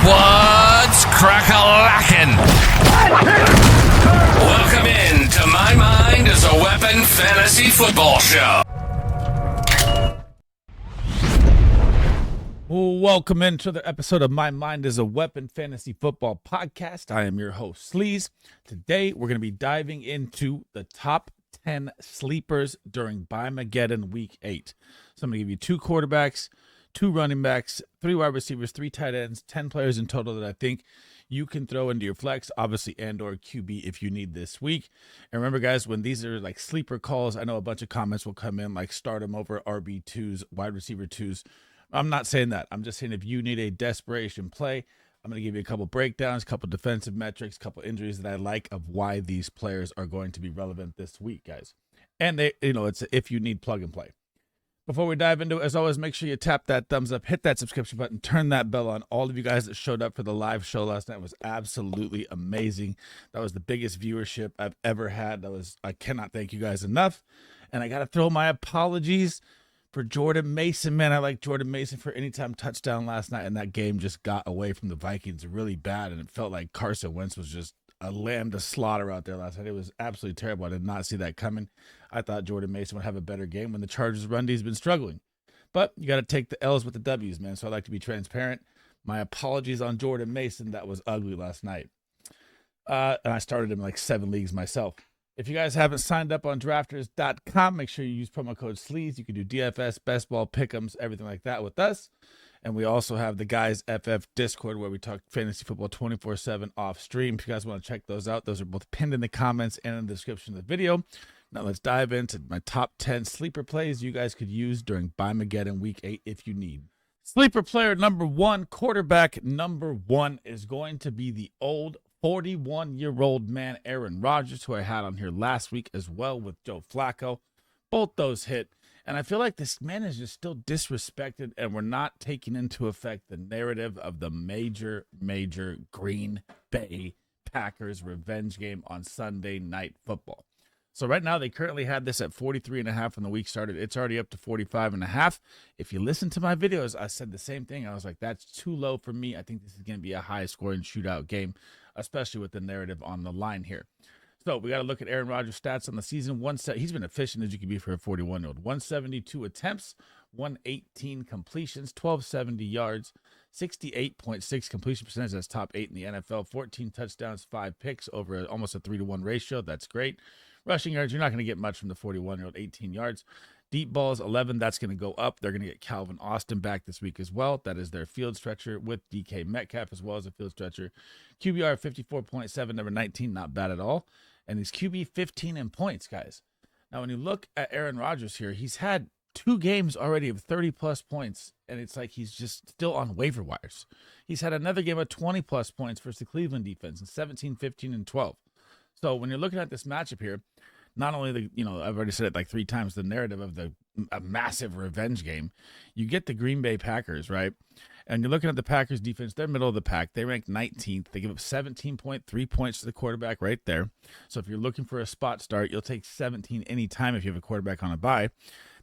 What's crack-a-lackin'? Welcome in to My Mind is a Weapon Fantasy Football Show. Welcome into the episode of My Mind is a Weapon Fantasy Football Podcast. I am your host, Sleaze. Today, we're going to be diving into the top 10 sleepers during BYEMAGEDDON Week 8. So I'm going to give you 2 quarterbacks, 2 running backs, 3 wide receivers, 3 tight ends, 10 players in total that I think you can throw into your flex, obviously, and or QB if you need this week. And remember, guys, when these are like sleeper calls, I know a bunch of comments will come in like start them over RB2s, wide receiver 2s. I'm not saying that. I'm just saying if you need a desperation play, I'm going to give you a couple breakdowns, a couple defensive metrics, a couple injuries that I like of why these players are going to be relevant this week, guys. And they, it's if you need plug and play. Before we dive into it, as always, make sure you tap that thumbs up, hit that subscription button, turn that bell on. All of you guys that showed up for the live show last night was absolutely amazing. That was the biggest viewership I've ever had. I cannot thank you guys enough. And I got to throw my apologies for Jordan Mason, man. I like Jordan Mason for anytime touchdown last night, and that game just got away from the Vikings really bad, and it felt like Carson Wentz was just a lamb to slaughter out there last night. It was absolutely terrible. I did not see that coming. I thought Jordan Mason would have a better game when the Chargers' run D's been struggling. But you got to take the L's with the W's, man, so I like to be transparent. My apologies on Jordan Mason. That was ugly last night. And I started him in like 7 leagues myself. If you guys haven't signed up on drafters.com, make sure you use promo code SLEAZE. You can do DFS, best ball, pick'ems, everything like that with us. And we also have the Guys FF Discord where we talk fantasy football 24/7 off stream. If you guys want to check those out, those are both pinned in the comments and in the description of the video. Now let's dive into my top 10 sleeper plays you guys could use during BYEMAGEDDON Week 8 if you need. Sleeper player number 1, quarterback number 1 is going to be the old 41-year-old man, Aaron Rodgers, who I had on here last week as well with Joe Flacco. Both those hit. And I feel like this man is just still disrespected, and we're not taking into effect the narrative of the major Green Bay Packers revenge game on Sunday Night Football. So right now, they currently had this at 43.5 when the week started. It's already up to 45.5. If you listen to my videos, I said the same thing. I was like, that's too low for me. I think this is going to be a high-scoring shootout game, especially with the narrative on the line here. So we got to look at Aaron Rodgers' stats on the season. He's been efficient as you can be for a 41-year-old. 172 attempts, 118 completions, 1,270 yards, 68.6 completion percentage. That's top 8 in the NFL. 14 touchdowns, 5 picks over almost a 3-to-1 ratio. That's great. Rushing yards, you're not going to get much from the 41-year-old, 18 yards. Deep balls, 11. That's going to go up. They're going to get Calvin Austin back this week as well. That is their field stretcher with DK Metcalf as well as a field stretcher. QBR 54.7, number 19, not bad at all. And he's QB 15 in points, guys. Now, when you look at Aaron Rodgers here, he's had 2 games already of 30-plus points, and it's like he's just still on waiver wires. He's had another game of 20-plus points versus the Cleveland defense in 17, 15, and 12. So when you're looking at this matchup here, not only I've already said it like 3 times, the narrative of a massive revenge game, you get the Green Bay Packers, right? And you're looking at the Packers defense, they're middle of the pack. They rank 19th. They give up 17.3 points to the quarterback right there. So if you're looking for a spot start, you'll take 17 anytime if you have a quarterback on a bye.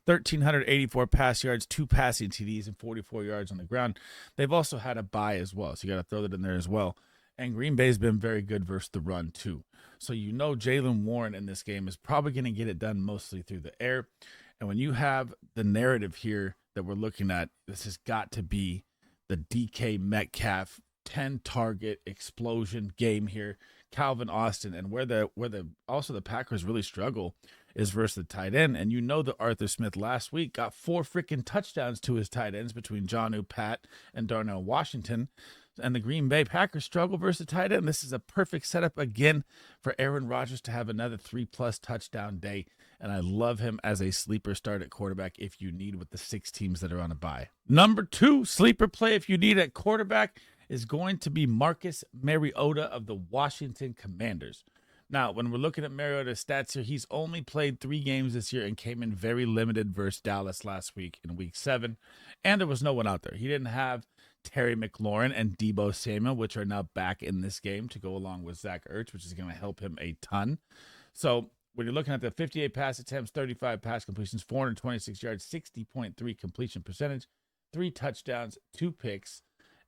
1,384 pass yards, 2 passing TDs, and 44 yards on the ground. They've also had a bye as well, so you got to throw that in there as well. And Green Bay's been very good versus the run too. So Jaylen Warren in this game is probably going to get it done mostly through the air. And when you have the narrative here that we're looking at, this has got to be the DK Metcalf 10-target explosion game here. Calvin Austin, and where the Packers really struggle is versus the tight end. And that Arthur Smith last week got 4 freaking touchdowns to his tight ends between Jonnu, Pat, and Darnell Washington. And the Green Bay Packers struggle versus the tight end. This is a perfect setup again for Aaron Rodgers to have another 3+ touchdown day. And I love him as a sleeper start at quarterback if you need with the 6 teams that are on a bye. Number 2 sleeper play if you need at quarterback is going to be Marcus Mariota of the Washington Commanders. Now, when we're looking at Mariota's stats here, he's only played 3 games this year and came in very limited versus Dallas last week in week 7. And there was no one out there. He didn't have Terry McLaurin and Deebo Samuel, which are now back in this game to go along with Zach Ertz, which is going to help him a ton. So when you're looking at the 58 pass attempts, 35 pass completions, 426 yards, 60.3 completion percentage, 3 touchdowns, 2 picks,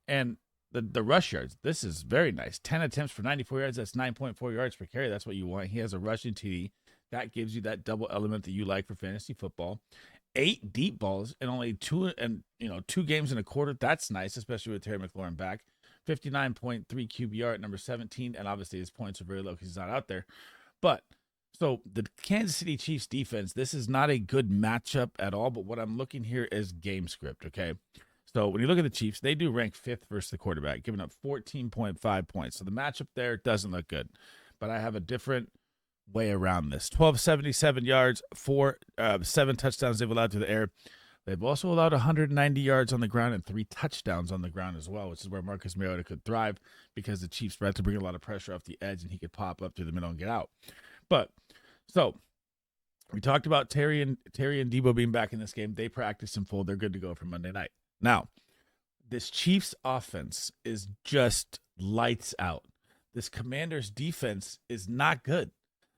and the rush yards. This is very nice. 10 attempts for 94 yards. That's 9.4 yards per carry. That's what you want. He has a rushing TD. That gives you that double element that you like for fantasy football. 8 deep balls and only 2 games and a quarter. That's nice, especially with Terry McLaurin back. 59.3 QBR at number 17, and obviously his points are very low because he's not out there. But so the Kansas City Chiefs defense, this is not a good matchup at all. But what I'm looking here is game script. Okay. So when you look at the Chiefs, they do rank 5th versus the quarterback, giving up 14.5 points. So the matchup there doesn't look good. But I have a different way around this. 1277 yards, 7 touchdowns they've allowed through the air. They've also allowed 190 yards on the ground and 3 touchdowns on the ground as well, which is where Marcus Mariota could thrive because the Chiefs had to bring a lot of pressure off the edge and he could pop up through the middle and get out. But so we talked about Terry and Debo being back in this game. They practiced in full. They're good to go for Monday night. Now, this Chiefs offense is just lights out. This Commanders defense is not good.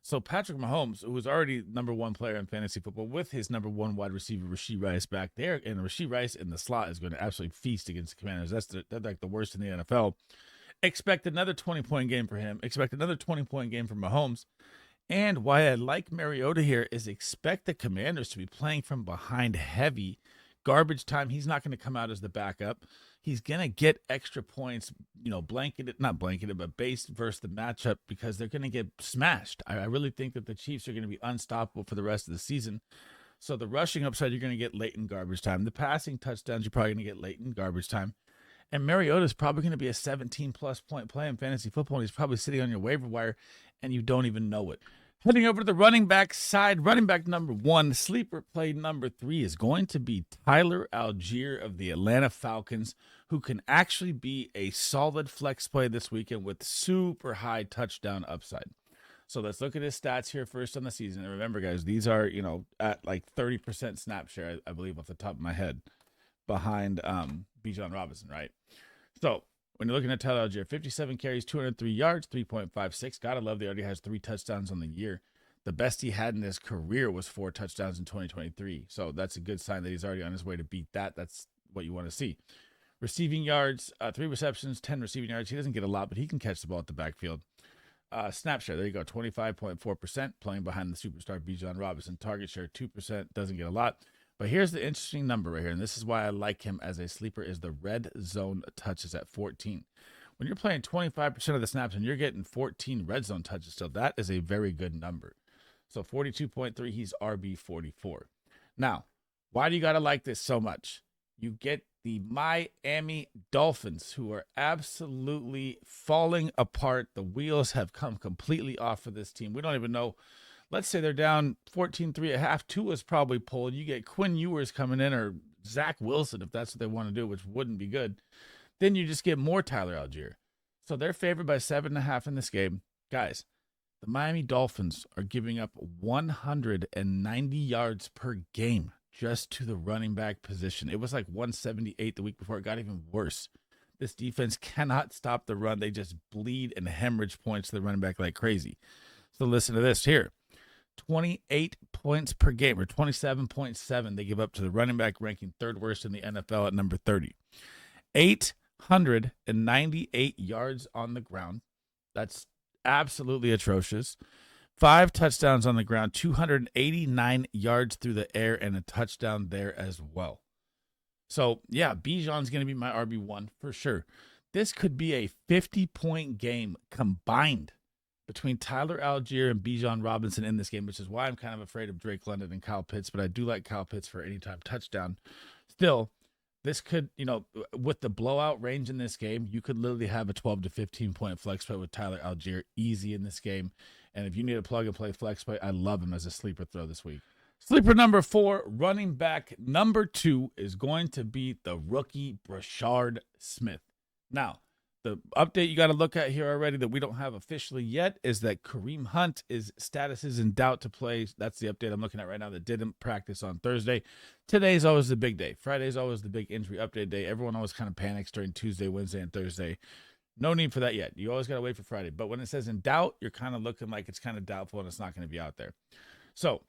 So Patrick Mahomes, who was already number 1 player in fantasy football with his number 1 wide receiver, Rashee Rice, back there, and Rashee Rice in the slot is going to absolutely feast against the Commanders. They're like the worst in the NFL. Expect another 20-point game for him. Expect another 20-point game for Mahomes. And why I like Mariota here is expect the Commanders to be playing from behind heavy. Garbage time, he's not going to come out as the backup. He's going to get extra points, not blanketed, but based versus the matchup because they're going to get smashed. I really think that the Chiefs are going to be unstoppable for the rest of the season. So the rushing upside, you're going to get late in garbage time. The passing touchdowns, you're probably going to get late in garbage time. And Mariota is probably going to be a 17-plus point play in fantasy football. And he's probably sitting on your waiver wire, and you don't even know it. Heading over to the running back side, running back number 1, sleeper play number 3 is going to be Tyler Algier of the Atlanta Falcons, who can actually be a solid flex play this weekend with super high touchdown upside. So let's look at his stats here first on the season. And remember, guys, these are, at like 30% snap share, I believe, off the top of my head, behind Bijan Robinson, right? So when you're looking at Tyler Algier, 57 carries, 203 yards, 3.56. Gotta love he already has 3 touchdowns on the year. The best he had in his career was 4 touchdowns in 2023. So that's a good sign that he's already on his way to beat that. That's what you want to see. Receiving yards, 3 receptions, 10 receiving yards. He doesn't get a lot, but he can catch the ball at the backfield. Snap share, there you go, 25.4%, playing behind the superstar Bijan Robinson. Target share, 2%, doesn't get a lot. But here's the interesting number right here, and this is why I like him as a sleeper, is the red zone touches at 14. When you're playing 25% of the snaps and you're getting 14 red zone touches still, that is a very good number. So 42.3, he's RB 44. Now, why do you got to like this so much? You get the Miami Dolphins, who are absolutely falling apart. The wheels have come completely off for this team. We don't even know. Let's say they're down 14-3 at half. Tua's probably pulled. You get Quinn Ewers coming in, or Zach Wilson, if that's what they want to do, which wouldn't be good. Then you just get more Tyler Algier. So they're favored by 7.5 in this game. Guys, the Miami Dolphins are giving up 190 yards per game just to the running back position. It was like 178 the week before. It got even worse. This defense cannot stop the run. They just bleed and hemorrhage points to the running back like crazy. So listen to this here. 28 points per game, or 27.7 they give up to the running back, ranking 3rd worst in the NFL at number 30. 898 yards on the ground. That's absolutely atrocious. 5 touchdowns on the ground, 289 yards through the air, and a touchdown there as well. So, yeah, Bijan's going to be my RB1 for sure. This could be a 50-point game combined between Tyler Algier and Bijan Robinson in this game, which is why I'm kind of afraid of Drake London and Kyle Pitts, but I do like Kyle Pitts for anytime touchdown. Still, this could, with the blowout range in this game, you could literally have a 12 to 15-point flex play with Tyler Algier easy in this game. And if you need a plug-and-play flex play, I love him as a sleeper throw this week. Sleeper number 4, running back number 2 is going to be the rookie Brashard Smith. Now, the update you got to look at here already that we don't have officially yet is that Kareem Hunt status is in doubt to play. That's the update I'm looking at right now that didn't practice on Thursday. Today's always the big day. Friday's always the big injury update day. Everyone always kind of panics during Tuesday, Wednesday, and Thursday. No need for that yet. You always got to wait for Friday. But when it says in doubt, you're kind of looking like it's kind of doubtful and it's not going to be out there. So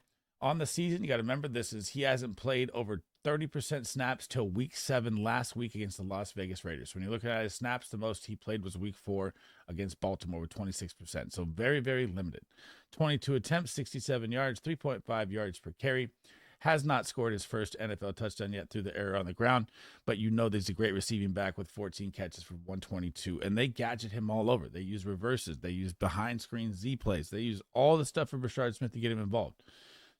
On the season, you got to remember he hasn't played over 30% snaps till week 7 last week against the Las Vegas Raiders. When you look at his snaps, the most he played was week 4 against Baltimore with 26%. So very, very limited. 22 attempts, 67 yards, 3.5 yards per carry. Has not scored his first NFL touchdown yet through the error on the ground, but there's a great receiving back with 14 catches for 122, and they gadget him all over. They use reverses. They use behind-screen Z plays. They use all the stuff for Brashard Smith to get him involved.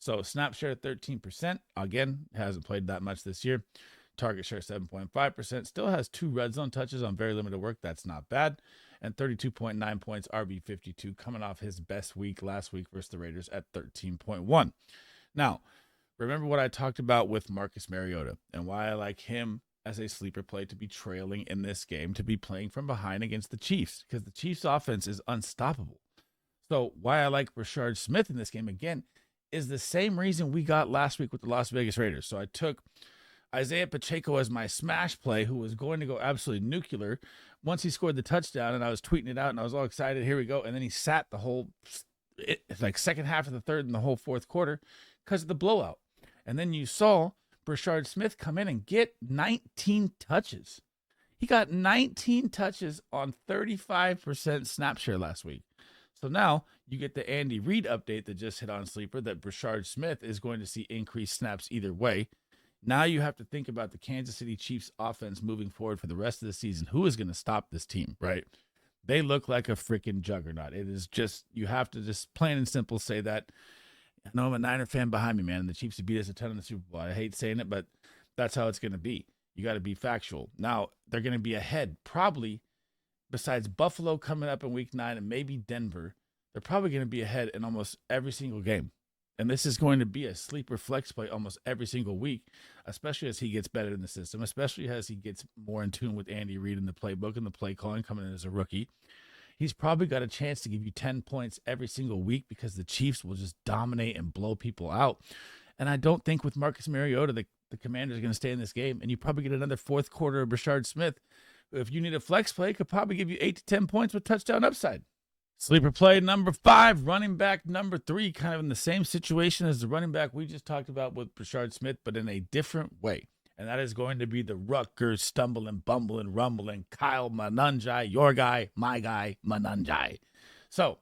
So snap share at 13%. Again, hasn't played that much this year. Target share 7.5%. Still has 2 red zone touches on very limited work. That's not bad. And 32.9 points, RB52, coming off his best week last week versus the Raiders at 13.1. Now, remember what I talked about with Marcus Mariota and why I like him as a sleeper play to be trailing in this game, to be playing from behind against the Chiefs, because the Chiefs offense is unstoppable. So why I like Brashard Smith in this game, again, is the same reason we got last week with the Las Vegas Raiders. So I took Isaiah Pacheco as my smash play, who was going to go absolutely nuclear once he scored the touchdown, and I was tweeting it out, and I was all excited. Here we go. And then he sat the whole second half of the third and the whole fourth quarter because of the blowout. And then you saw Brashard Smith come in and get 19 touches. He got 19 touches on 35% snap share last week. So now you get the Andy Reid update that just hit on Sleeper that Brashard Smith is going to see increased snaps either way. Now you have to think about the Kansas City Chiefs offense moving forward for the rest of the season. Who is going to stop this team, right? They look like a freaking juggernaut. It is just, you have to just plain and simple say that. I know I'm a Niner fan behind me, man, and the Chiefs have beat us a ton in the Super Bowl. I hate saying it, but that's how it's going to be. You got to be factual. Now, they're going to be ahead, probably, besides Buffalo coming up in week 9 and maybe Denver, they're probably going to be ahead in almost every single game. And this is going to be a sleeper flex play almost every single week, especially as he gets better in the system, especially as he gets more in tune with Andy Reid in the playbook and the play calling coming in as a rookie. He's probably got a chance to give you 10 points every single week because the Chiefs will just dominate and blow people out. And I don't think with Marcus Mariota, the Commanders are going to stay in this game. And you probably get another fourth quarter of Brashard Smith. If you need a flex play, could probably give you 8 to 10 points with touchdown upside. Sleeper play number 5, running back number 3, kind of in the same situation as the running back we just talked about with Brashard Smith, but in a different way. And that is going to be the Rutgers stumbling, bumbling, rumbling, Kyle Manunjai, your guy, my guy, Manunjai. So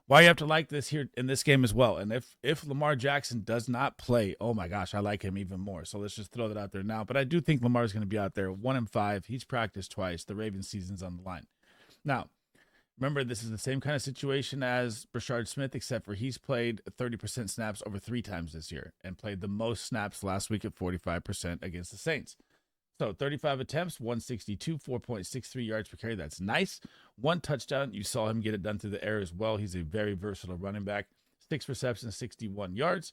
why you have to like this here in this game as well. And if Lamar Jackson does not play, oh my gosh, I like him even more. So let's just throw that out there now. But I do think Lamar is going to be out there 1-5. He's practiced twice. The Ravens season's on the line. Now, remember, this is the same kind of situation as Brashard Smith, except for he's played 30% snaps over 3 times this year and played the most snaps last week at 45% against the Saints. So 35 attempts, 162, 4.63 yards per carry. That's nice. 1 touchdown. You saw him get it done through the air as well. He's a very versatile running back. 6 receptions, 61 yards,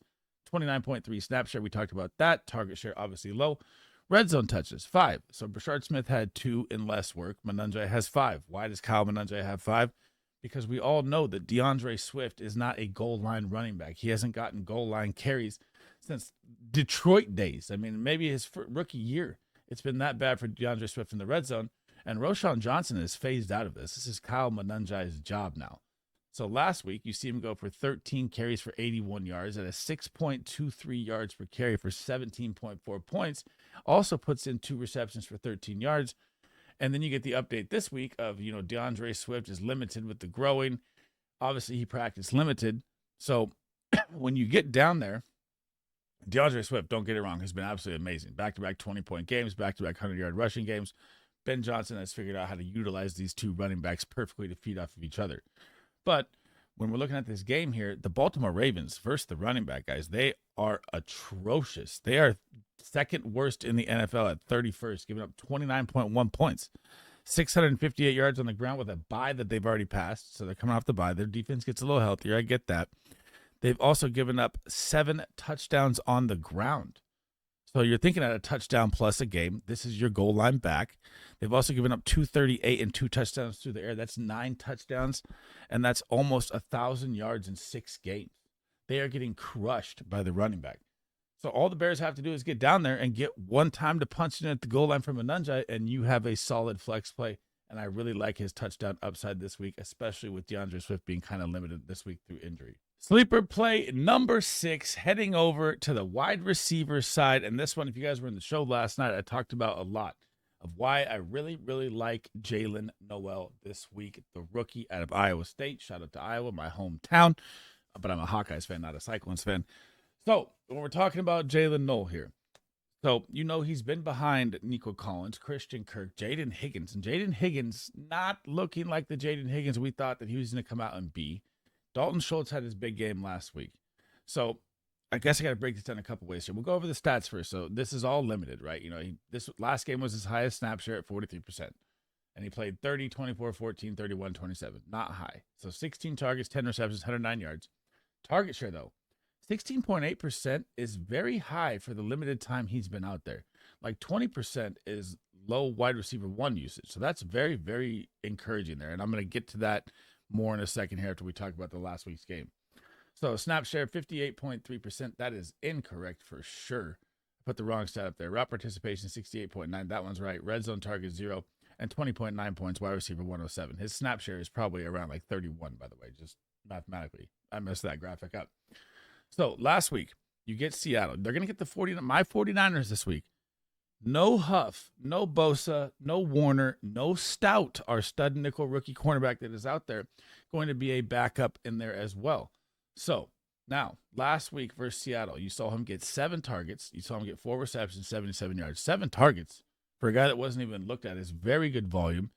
29.3 snap share. We talked about that. Target share, obviously low. Red zone touches, 5. So Brashard Smith had 2 in less work. Manunjai has 5. Why does Kyle Manunjai have 5? Because we all know that DeAndre Swift is not a goal line running back. He hasn't gotten goal line carries since Detroit days. I mean, maybe his rookie year. It's been that bad for DeAndre Swift in the red zone. And Roschon Johnson is phased out of this. This is Kyle Manunjai's job now. So last week, you see him go for 13 carries for 81 yards at a 6.23 yards per carry for 17.4 points. Also puts in 2 receptions for 13 yards. And then you get the update this week of, DeAndre Swift is limited with the growing. Obviously, he practiced limited. So when you get down there, DeAndre Swift, don't get it wrong, has been absolutely amazing. Back-to-back 20-point games, back-to-back 100-yard rushing games. Ben Johnson has figured out how to utilize these 2 running backs perfectly to feed off of each other. But when we're looking at this game here, the Baltimore Ravens versus the running back guys, they are atrocious. They are second worst in the NFL at 31st, giving up 29.1 points. 658 yards on the ground with a bye that they've already passed. So they're coming off the bye. Their defense gets a little healthier. I get that. They've also given up 7 touchdowns on the ground. So you're thinking at a touchdown plus a game. This is your goal line back. They've also given up 238 and 2 touchdowns through the air. That's 9 touchdowns, and that's almost 1,000 yards in 6 games. They are getting crushed by the running back. So all the Bears have to do is get down there and get one time to punch it at the goal line from Manunjai, and you have a solid flex play. And I really like his touchdown upside this week, especially with DeAndre Swift being kind of limited this week through injury. Sleeper play number 6, heading over to the wide receiver side. And this one, if you guys were in the show last night, I talked about a lot of why I really, really like Jalen Noel this week, the rookie out of Iowa State. Shout out to Iowa, my hometown. But I'm a Hawkeyes fan, not a Cyclones fan. So when we're talking about Jalen Noel here, so you know he's been behind Nico Collins, Christian Kirk, Jaden Higgins. And Jaden Higgins not looking like the Jaden Higgins we thought that he was going to come out and be. Dalton Schultz had his big game last week. So I guess I got to break this down a couple ways here. We'll go over the stats first. So this is all limited, right? You know, this last game was his highest snap share at 43%. And he played 30, 24, 14, 31, 27. Not high. So 16 targets, 10 receptions, 109 yards. Target share, though, 16.8% is very high for the limited time he's been out there. Like 20% is low wide receiver 1 usage. So that's very, very encouraging there. And I'm going to get to that more in a second here after we talk about the last week's game. So snap share 58.3%. That is incorrect for sure. I put the wrong stat up there. Route participation 68.9. That one's right. Red zone target 0 and 20.9 points. Wide receiver 107. His snap share is probably around like 31, by the way, just mathematically. I messed that graphic up. So last week you get Seattle. They're going to get my 49ers this week. No Huff, no Bosa, no Warner, no Stout, our stud nickel rookie cornerback that is out there, going to be a backup in there as well. So now, last week versus Seattle, you saw him get 7 targets. You saw him get 4 receptions, 77 yards. 7 targets for a guy that wasn't even looked at is very good volume.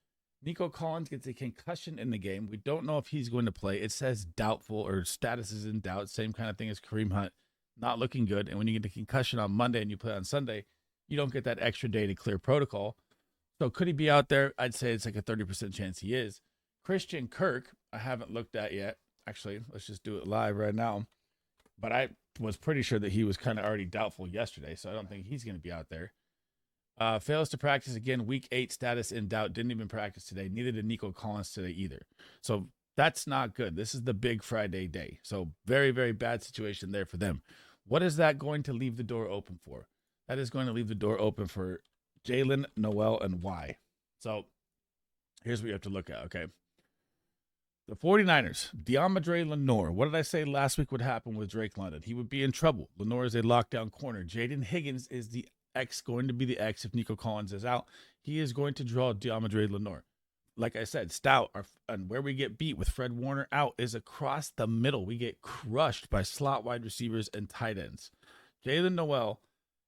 Nico Collins gets a concussion in the game. We don't know if he's going to play. It says doubtful or status is in doubt. Same kind of thing as Kareem Hunt. Not looking good. And when you get a concussion on Monday and you play on Sunday, you don't get that extra day to clear protocol. So could he be out there? I'd say it's like a 30% chance he is. Christian Kirk, I haven't looked at yet. Actually, let's just do it live right now. But I was pretty sure that he was kind of already doubtful yesterday, so I don't think he's going to be out there. Fails to practice again. Week 8 status in doubt. Didn't even practice today. Neither did Nico Collins today either. So that's not good. This is the big Friday day. So very, very bad situation there for them. What is that going to leave the door open for? That is going to leave the door open for Jalen Noel and why. So here's what you have to look at, okay? The 49ers, DeAndre Lenore. What did I say last week would happen with Drake London? He would be in trouble. Lenore is a lockdown corner. Jaden Higgins is the X, going to be the X if Nico Collins is out. He is going to draw DeAndre Lenore. Like I said, Stout, and where we get beat with Fred Warner out is across the middle. We get crushed by slot wide receivers and tight ends. Jalen Noel,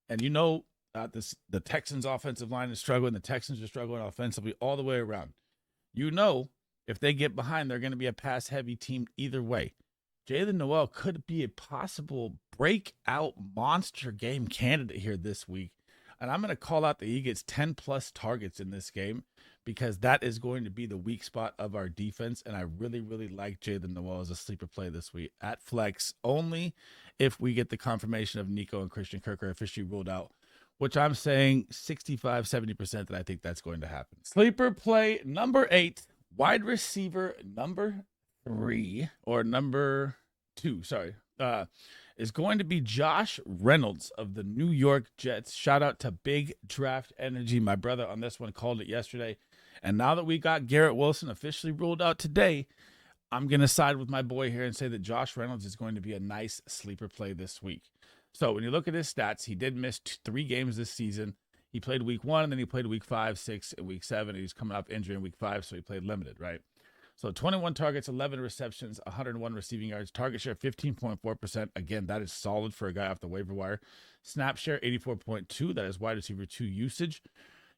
and you know the Texans' offensive line is struggling. The Texans are struggling offensively all the way around. You know, if they get behind, they're going to be a pass-heavy team either way. Jalen Noel could be a possible breakout monster game candidate here this week. And I'm going to call out that he gets 10-plus targets in this game because that is going to be the weak spot of our defense. And I really, really like Jalen Noel as a sleeper play this week at flex, only if we get the confirmation of Nico and Christian Kirk are officially ruled out, which I'm saying 65, 70% that I think that's going to happen. Sleeper play number 8, wide receiver number 3, or number 2, sorry, is going to be Josh Reynolds of the New York Jets. Shout out to Big Draft Energy. My brother on this one called it yesterday. And now that we got Garrett Wilson officially ruled out today, I'm going to side with my boy here and say that Josh Reynolds is going to be a nice sleeper play this week. So when you look at his stats, he did miss 3 games this season. He played week 1, and then he played week 5, 6, and week 7. And he's coming off injury in week 5, so he played limited, right? So 21 targets, 11 receptions, 101 receiving yards, target share 15.4%. Again, that is solid for a guy off the waiver wire. Snap share 84.2. That is wide receiver 2 usage.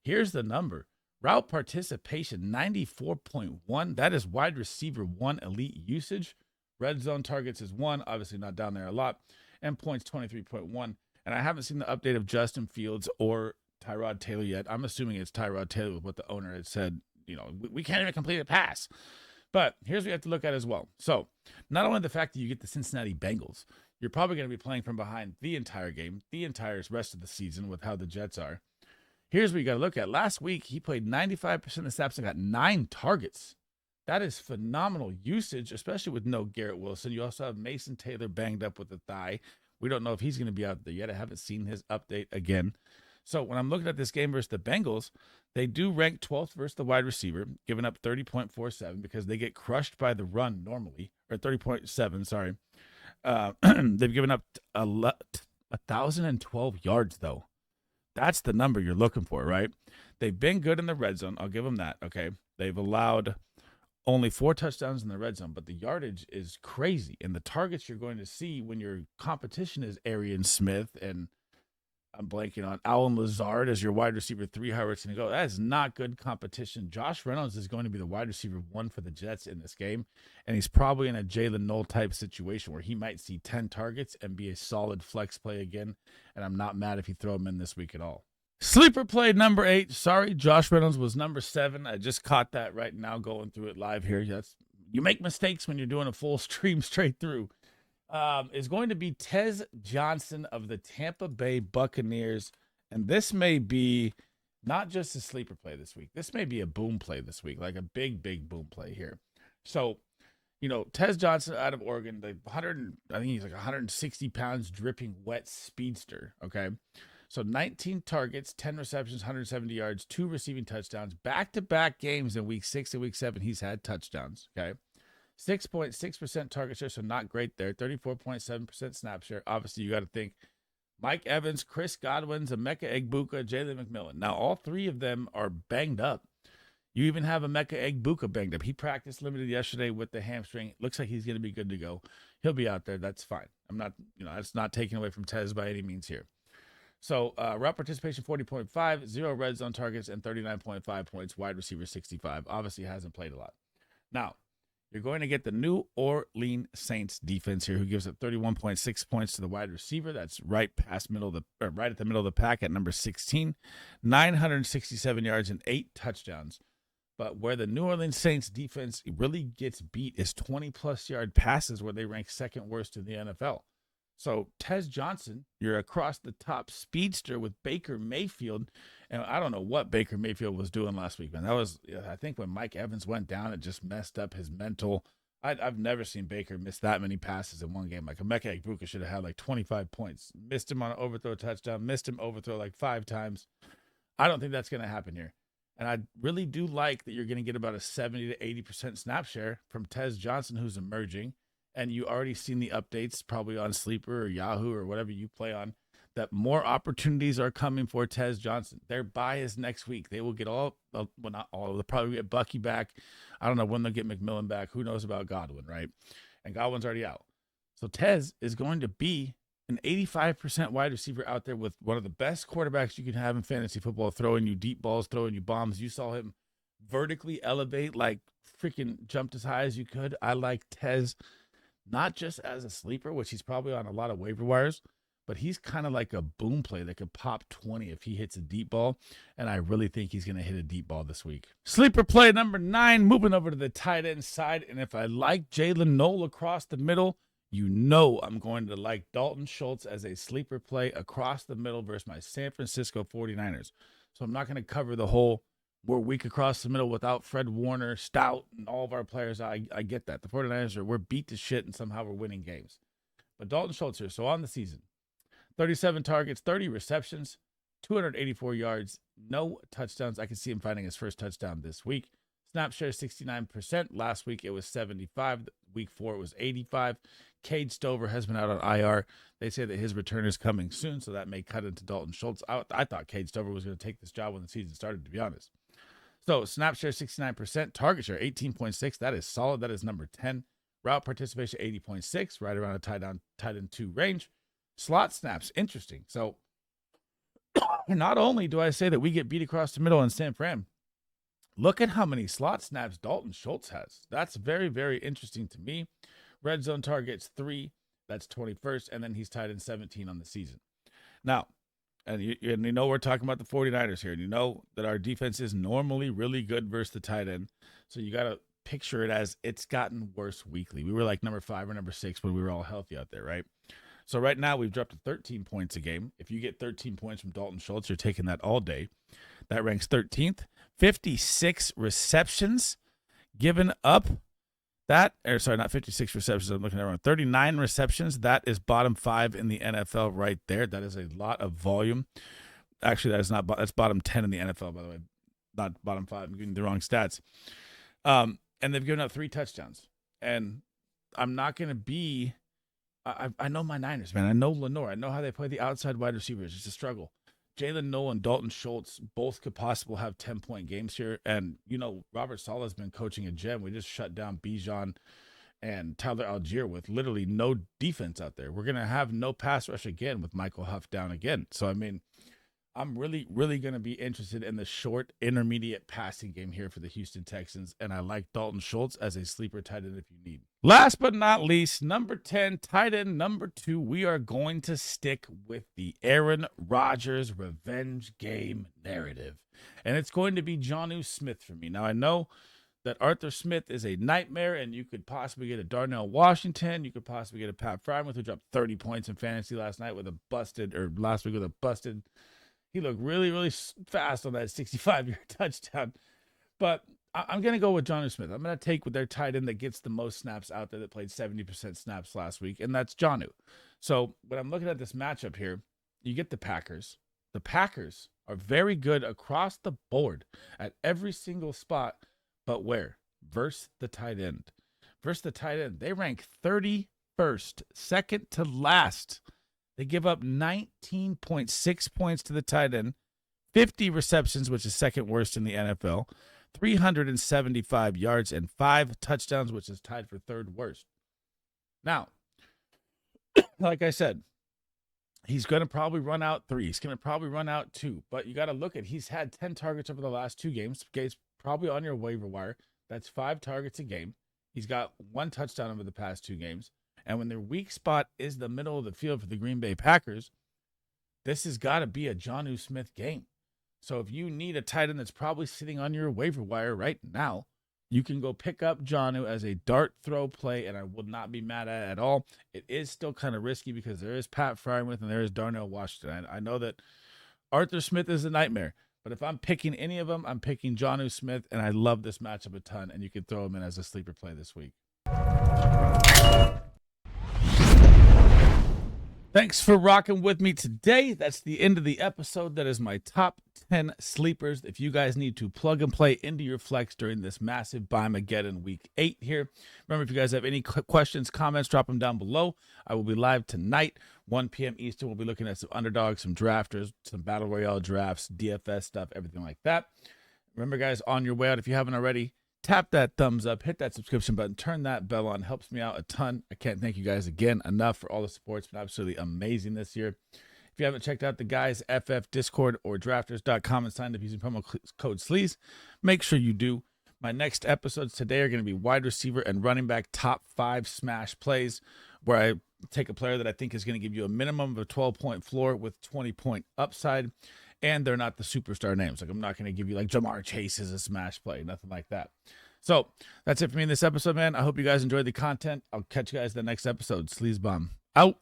Here's the number. Route participation 94.1. That is wide receiver 1 elite usage. Red zone targets is 1, obviously not down there a lot. And points 23.1. And I haven't seen the update of Justin Fields or Tyrod Taylor yet. I'm assuming it's Tyrod Taylor with what the owner had said. You know, we can't even complete a pass. But here's what you have to look at as well. So not only the fact that you get the Cincinnati Bengals, you're probably going to be playing from behind the entire game, the entire rest of the season with how the Jets are. Here's what you got to look at. Last week, he played 95% of the snaps and got 9 targets. That is phenomenal usage, especially with no Garrett Wilson. You also have Mason Taylor banged up with the thigh. We don't know if he's going to be out there yet. I haven't seen his update again. So when I'm looking at this game versus the Bengals, they do rank 12th versus the wide receiver, giving up 30.47 because they get crushed by the run normally, or 30.7, sorry. They've given up 1,012 yards, though. That's the number you're looking for, right? They've been good in the red zone. I'll give them that, okay? They've allowed only 4 touchdowns in the red zone, but the yardage is crazy. And the targets you're going to see when your competition is Arian Smith and I'm blanking on Alan Lazard as your wide receiver 3, however it's going to go. That is not good competition. Josh Reynolds is going to be the wide receiver 1 for the Jets in this game, and he's probably in a Jalen Noel type situation where he might see 10 targets and be a solid flex play again, and I'm not mad if you throw him in this week at all. Sleeper play number 8. Sorry, Josh Reynolds was number 7. I just caught that right now going through it live here. You make mistakes when you're doing a full stream straight through. Is going to be Tez Johnson of the Tampa Bay Buccaneers. And this may be not just a sleeper play this week. This may be a boom play this week, like a big, big boom play here. So, Tez Johnson out of Oregon, I think he's like 160 pounds, dripping wet speedster. Okay. So 19 targets, 10 receptions, 170 yards, 2 receiving touchdowns, back-to-back games in week 6 and week 7. He's had touchdowns. Okay. 6.6% target share, so not great there. 34.7% snap share. Obviously, you got to think Mike Evans, Chris Godwin, Emeka Egbuka, Jalen McMillan. Now, all 3 of them are banged up. You even have Emeka Egbuka banged up. He practiced limited yesterday with the hamstring. Looks like he's going to be good to go. He'll be out there. That's fine. I'm not, that's not taken away from Tez by any means here. So, route participation 40.5, 0 red zone targets, and 39.5 points. Wide receiver 65. Obviously hasn't played a lot. Now, you're going to get the New Orleans Saints defense here, who gives up 31.6 points to the wide receiver. That's right at the middle of the pack at number 16, 967 yards and 8 touchdowns. But where the New Orleans Saints defense really gets beat is 20-plus yard passes, where they rank second worst in the NFL. So Tez Johnson, you're across the top speedster with Baker Mayfield. And I don't know what Baker Mayfield was doing last week, man. That was, I think when Mike Evans went down, it just messed up his mental. I've never seen Baker miss that many passes in one game. Like Emeka Egbuka should have had like 25 points. Missed him on an overthrow touchdown. Missed him overthrow like 5 times. I don't think that's going to happen here. And I really do like that you're going to get about a 70 to 80% snap share from Tez Johnson, who's emerging. And you already seen the updates probably on Sleeper or Yahoo or whatever you play on, that more opportunities are coming for Tez Johnson. Their bye is next week. They will get not all, they'll probably get Bucky back. I don't know when they'll get McMillan back. Who knows about Godwin, right? And Godwin's already out. So Tez is going to be an 85% wide receiver out there with one of the best quarterbacks you can have in fantasy football, throwing you deep balls, throwing you bombs. You saw him vertically elevate, like freaking jumped as high as you could. I like Tez not just as a sleeper, which he's probably on a lot of waiver wires, but he's kind of like a boom play that could pop 20 if he hits a deep ball, and I really think he's going to hit a deep ball this week. Sleeper play number 9, moving over to the tight end side, and if I like Jalen Noel across the middle, I'm going to like Dalton Schultz as a sleeper play across the middle versus my San Francisco 49ers. So I'm not going to cover the whole we're weak across the middle without Fred Warner, Stout, and all of our players. I get that. The 49ers we're beat to shit, and somehow we're winning games. But Dalton Schultz here. So on the season, 37 targets, 30 receptions, 284 yards, no touchdowns. I can see him finding his first touchdown this week. Snap share 69%. Last week it was 75. Week 4 it was 85. Cade Stover has been out on IR. They say that his return is coming soon, so that may cut into Dalton Schultz. I thought Cade Stover was going to take this job when the season started, to be honest. So snap share 69%, target share 18.6. That is solid. That is number 10. Route participation 80.6, right around a tight end 2 range. Slot snaps, interesting. So not only do I say that we get beat across the middle in San Fran, look at how many slot snaps Dalton Schultz has. That's very, very interesting to me. Red zone targets 3, that's 21st, and then he's tied in 17 on the season. Now, and you know we're talking about the 49ers here, and you know that our defense is normally really good versus the tight end. So you got to picture it as it's gotten worse weekly. We were like number 5 or number 6 when we were all healthy out there, right? So right now we've dropped to 13 points a game. If you get 13 points from Dalton Schultz, you're taking that all day. That ranks 13th. 56 receptions given up. Not 56 receptions. I'm looking at around 39 receptions. That is bottom 5 in the NFL right there. That is a lot of volume. Actually, that's bottom 10 in the NFL, by the way. Not bottom 5. I'm giving the wrong stats. And they've given up 3 touchdowns. And I'm not going to be I know my Niners, man. I know Lenore. I know how they play the outside wide receivers. It's a struggle. Jalen Noel and Dalton Schultz both could possibly have 10-point games here. And, Robert Saleh has been coaching a gem. We just shut down Bijan and Tyler Algier with literally no defense out there. We're going to have no pass rush again with Michael Huff down again. So, I mean, I'm really, really going to be interested in the short, intermediate passing game here for the Houston Texans, and I like Dalton Schultz as a sleeper tight end if you need. Last but not least, number 10, tight end number 2, we are going to stick with the Aaron Rodgers revenge game narrative, and it's going to be Jonnu Smith for me. Now, I know that Arthur Smith is a nightmare, and you could possibly get a Darnell Washington. You could possibly get a Pat Frymuth, who dropped 30 points in fantasy last week with a busted. He looked really, really fast on that 65-yard touchdown. But I'm going to go with Jonnu Smith. I'm going to take with their tight end that gets the most snaps out there, that played 70% snaps last week, and that's Jonnu. So when I'm looking at this matchup here, you get the Packers. The Packers are very good across the board at every single spot, but where? Versus the tight end. They rank 31st, second to last. They give up 19.6 points to the tight end, 50 receptions, which is second worst in the NFL, 375 yards, and 5 touchdowns, which is tied for third worst. Now, like I said, he's going to probably run out 3. He's going to probably run out 2. But you got to look at, he's had 10 targets over the last 2 games. Game's probably on your waiver wire. That's 5 targets a game. He's got 1 touchdown over the past 2 games. And when their weak spot is the middle of the field for the Green Bay Packers, this has got to be a Jonnu Smith game. So if you need a tight end that's probably sitting on your waiver wire right now, you can go pick up Jonnu as a dart throw play, and I will not be mad at it at all. It is still kind of risky because there is Pat Frymuth and there is Darnell Washington. I know that Arthur Smith is a nightmare, but if I'm picking any of them, I'm picking Jonnu Smith, and I love this matchup a ton, and you can throw him in as a sleeper play this week. Thanks for rocking with me today. That's the end of the episode. That is my top 10 sleepers. If you guys need to plug and play into your flex during this massive BYEMAGEDDON week 8 here. Remember, if you guys have any questions, comments, drop them down below. I will be live tonight, 1 p.m. Eastern. We'll be looking at some underdogs, some drafters, some battle royale drafts, DFS stuff, everything like that. Remember, guys, on your way out, if you haven't already, tap that thumbs up, hit that subscription button, turn that bell on. Helps me out a ton. I can't thank you guys again enough for all the support. It's been absolutely amazing this year. If you haven't checked out the guys, FF Discord or drafters.com and signed up using promo code SLEAZE, make sure you do. My next episodes today are going to be wide receiver and running back top 5 smash plays, where I take a player that I think is going to give you a minimum of a 12-point floor with 20-point upside. And they're not the superstar names. Like, I'm not going to give you like Jamar Chase as a smash play, nothing like that. So that's it for me in this episode, man. I hope you guys enjoyed the content. I'll catch you guys in the next episode. Sleaze Bomb out.